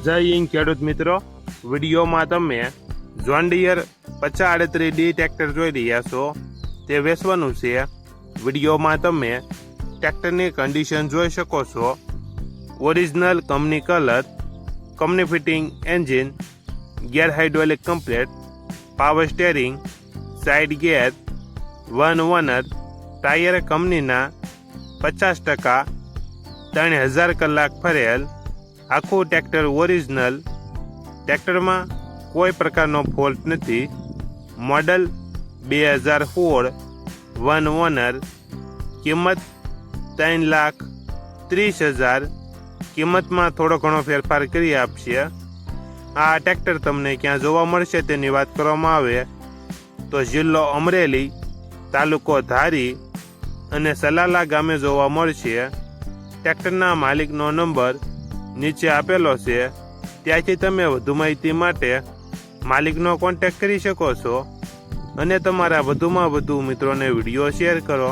જય હિન્દ ખેડૂત મિત્રો, વિડીયોમાં તમે જોન ડીયર 5038D ટ્રેક્ટર જોઈ રહ્યા છો. તે વેચવાનું છે. વિડીયોમાં તમે ટ્રેક્ટરની કન્ડિશન જોઈ શકો છો. Original company colour, company fitting engine, gear hydraulic complete, power steering, side gear, 1 owner, tyre કંપનીના 50%, 3000 કલાક ફરેલ, આખું ટ્રેક્ટર ઓરિજિનલ. ટ્રેક્ટરમાં કોઈ પ્રકારનો ફોલ્ટ નથી. Model 2016, 1 owner. કિંમત 3,30,000. કિંમતમાં થોડો ઘણો ફેરફાર કરી આપશે. આ ટ્રેક્ટર તમને ક્યાં જોવા મળશે તેની વાત કરવામાં આવે તો જિલ્લો અમરેલી, તાલુકો ધારી અને સલાલા ગામે જોવા મળશે. ટ્રેક્ટરના માલિકનો નંબર નીચે આપેલો છે. ત્યાંથી તમે વધુ માહિતી માટે માલિકનો કોન્ટેક્ટ કરી શકો છો અને તમારા વધુમાં વધુ મિત્રોને વિડીયો શેર કરો.